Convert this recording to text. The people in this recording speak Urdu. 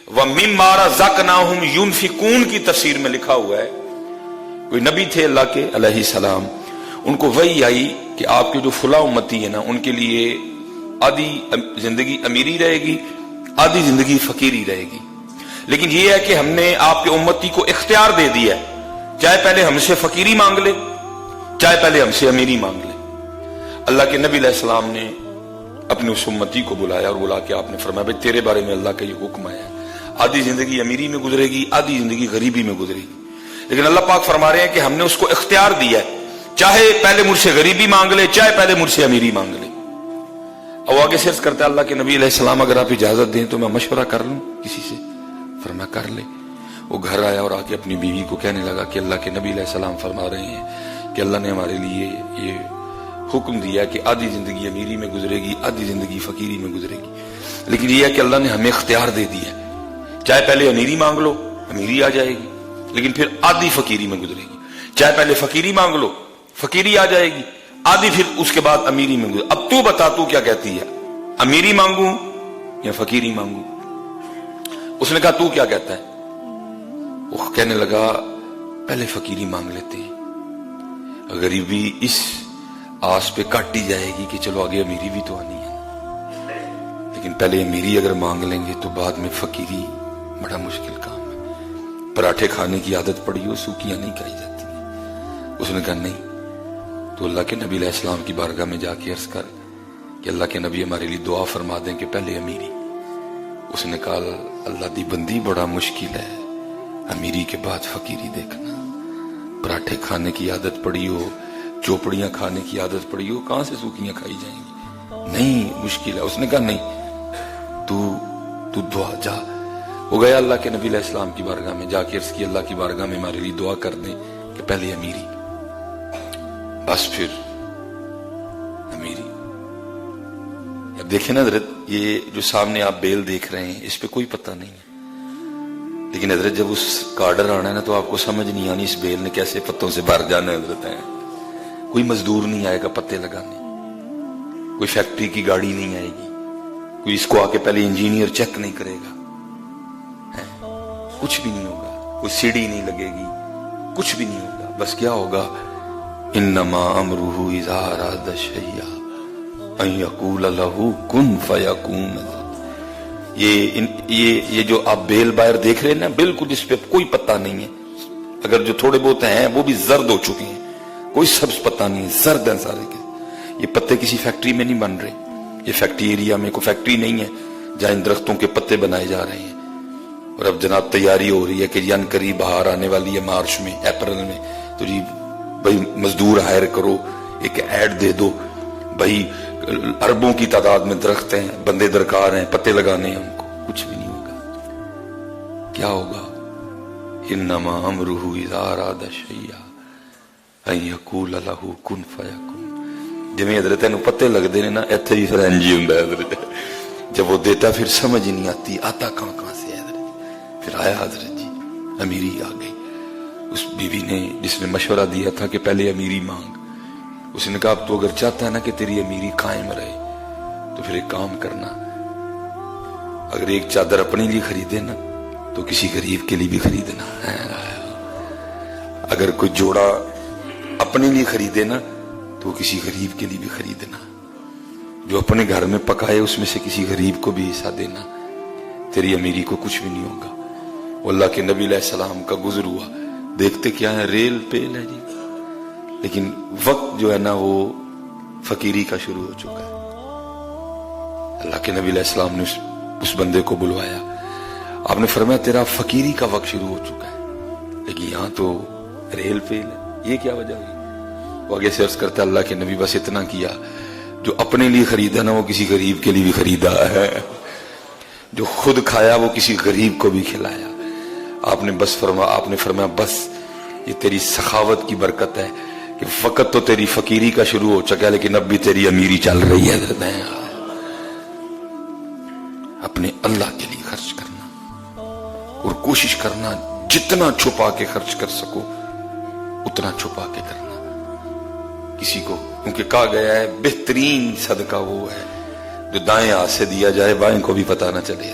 وَمِمَّا رَزَقْنَاهُمْ يُنْفِقُونَ کی تفسیر میں لکھا ہوا ہے، کوئی نبی تھے اللہ کے علیہ السلام، ان کو وحی آئی کہ آپ کے جو فلاں امتی ہے نا، ان کے لیے آدھی زندگی امیری رہے گی، آدھی زندگی فقیری رہے گی، لیکن یہ ہے کہ ہم نے آپ کے امتی کو اختیار دے دیا ہے، چاہے پہلے ہم سے فقیری مانگ لے، چاہے پہلے ہم سے امیری مانگ لے۔ اللہ کے نبی علیہ السلام نے اپنے اس امتی کو بلایا اور بلا کے آپ نے فرمایا بھئی تیرے بارے میں اللہ کا یہ حکم آیا ہے، آدھی زندگی امیری میں گزرے گی، آدھی زندگی غریبی میں گزرے گی، لیکن اللہ پاک فرما رہے ہیں کہ ہم نے اس کو اختیار دیا ہے، چاہے پہلے مجھ سے غریبی مانگ لے، چاہے پہلے مجھ سے امیری مانگ لے۔ اب آگے سے عرض کرتا ہے اللہ کے نبی علیہ السلام اگر آپ اجازت دیں تو میں مشورہ کر لوں کسی سے؟ فرمایا کر لے۔ وہ گھر آیا اور آ کے اپنی بیوی کو کہنے لگا کہ اللہ کے نبی علیہ السلام فرما رہے ہیں کہ اللہ نے ہمارے لیے یہ حکم دیا کہ آدھی زندگی امیری میں گزرے گی، آدھی زندگی فقیری میں گزرے گی، لیکن یہ ہے کہ اللہ نے ہمیں اختیار دے دیا ہے، چاہے پہلے امیری مانگ لو امیری آ جائے گی، لیکن پھر آدھی فقیری میں گزرے گی، چاہے پہلے فقیری مانگ لو فقیری آ جائے گی، آدھی پھر اس کے بعد امیری میں گزرے۔ اب تو بتا تو کیا کہتی ہے، امیری مانگوں یا فقیری مانگوں؟ اس نے کہا تو کیا کہتا ہے؟ وہ کہنے لگا پہلے فقیری مانگ لیتے ہیں، غریبی اس آس پہ کاٹی جائے گی کہ چلو آگے امیری بھی تو آنی ہے، لیکن پہلے امیری اگر مانگ لیں گے تو بعد میں فقیری بڑا مشکل کام ہے، پراٹھے کھانے کی عادت پڑی ہو سوکیاں نہیں کھائی جاتی ہیں۔ اس نے کہا نہیں، تو اللہ کے نبی علیہ السلام کی بارگاہ میں جا کے عرض کر کہ اللہ کے نبی ہمارے لیے دعا فرما دیں کہ پہلے امیری۔ اس نے کہا اللہ دی بندی بڑا مشکل ہے، امیری کے بعد فقیری دیکھنا، پراٹھے کھانے کی عادت پڑی ہو، چوپڑیاں کھانے کی عادت پڑی ہو، کہاں سے سوکیاں کھائی جائیں گی؟ نہیں مشکل ہے۔ اس نے کہا نہیں، تو دعا جا۔ وہ گیا اللہ کے نبی علیہ السلام کی بارگاہ میں، جا کے عرض کی اللہ کی بارگاہ میں ہمارے لیے دعا کر دیں کہ پہلے امیری بس پھر امیری۔ اب دیکھیں نا حضرت، یہ جو سامنے آپ بیل دیکھ رہے ہیں اس پہ کوئی پتہ نہیں ہے، لیکن حضرت جب اس کا آرڈر آنا ہے نا تو آپ کو سمجھ نہیں آنی اس بیل نے کیسے پتوں سے بھر جانا ہے۔ حضرت ہے کوئی مزدور نہیں آئے گا پتے لگانے، کوئی فیکٹری کی گاڑی نہیں آئے گی، کوئی اس کو آ کے پہلے انجینئر چیک نہیں کرے گا، کچھ بھی نہیں ہوگا، کوئی سیڑھی نہیں لگے گی، کچھ بھی نہیں ہوگا، بس کیا ہوگا انما امرہ اذا اراد شیئا ان یقول لہ کن فیکون۔ یہ جو آپ بیل باہر دیکھ رہے ہیں نا، بالکل اس پہ کوئی پتہ نہیں ہے، اگر جو تھوڑے بہت ہیں وہ بھی زرد ہو چکے ہیں، کوئی سبز پتہ نہیں ہے، زرد ہیں سارے کے۔ یہ پتے کسی فیکٹری میں نہیں بن رہے، یہ فیکٹری ایریا میں کوئی فیکٹری نہیں ہے جہاں ان درختوں کے پتے بنائے جا رہے ہیں۔ اور اب جناب تیاری ہو رہی ہے کہ ین قریب بہار آنے والی ہے، مارچ میں اپریل میں، تو جی بھائی مزدور ہائر کرو، ایک ایڈ دے دو، بھائی اربوں کی تعداد میں درخت ہیں، بندے درکار ہیں، پتے لگانے ہیں ان کو، کچھ بھی نہیں ہوگا۔ کیا ہوگا انما امرہ اذا اراد شیئا ان یقول لہ کن فیکون۔ جویں حضرت نو پتے لگدے نے نا، ایتھے بھی پھر انج ہی ہوندا ہے حضرت، جب وہ دیتا پھر سمجھ نہیں آتی آتا کہاں سے ہے حضرت۔ پھر آیا حضرت جی، امیری آ گئی۔ اس بیوی نے جس نے مشورہ دیا تھا کہ پہلے امیری مانگ، اس نے کہا اب تو اگر چاہتا ہے نا کہ تیری امیری قائم رہے تو پھر ایک کام کرنا، اگر ایک چادر اپنے لیے خریدے نا تو کسی غریب کے لیے بھی خریدنا، اگر کوئی جوڑا اپنے لیے خریدے نا تو کسی غریب کے لیے بھی خریدنا، جو اپنے گھر میں پکائے اس میں سے کسی غریب کو بھی حصہ دینا، تیری امیری کو کچھ بھی نہیں ہوگا۔ وہ اللہ کے نبی علیہ السلام کا گزر ہوا، دیکھتے کیا ہے، ریل پیل ہے جی، لیکن وقت جو ہے نا وہ فقیری کا شروع ہو چکا ہے۔ اللہ کے نبی علیہ السلام نے اس بندے کو بلوایا، آپ نے فرمایا تیرا فقیری کا وقت شروع ہو چکا ہے، لیکن یہاں تو ریل پیل ہے، یہ کیا وجہ ہوئی؟ وہ آگے سے عرض کرتا ہے اللہ کے نبی بس اتنا کیا، جو اپنے لیے خریدا نا وہ کسی غریب کے لیے بھی خریدا ہے، جو خود کھایا وہ کسی غریب کو بھی کھلایا۔ آپ نے فرمایا بس یہ تیری سخاوت کی برکت ہے کہ وقت تو تیری فقیری کا شروع ہو چکا ہے لیکن اب بھی تیری امیری چل رہی ہے۔ اپنے اللہ کے لیے خرچ کرنا اور کوشش کرنا جتنا چھپا کے خرچ کر سکو اتنا چھپا کے کرنا کسی کو، کیونکہ کہا گیا ہے بہترین صدقہ وہ ہے جو دائیں ہاتھ سے دیا جائے بائیں کو بھی پتہ نہ چلے،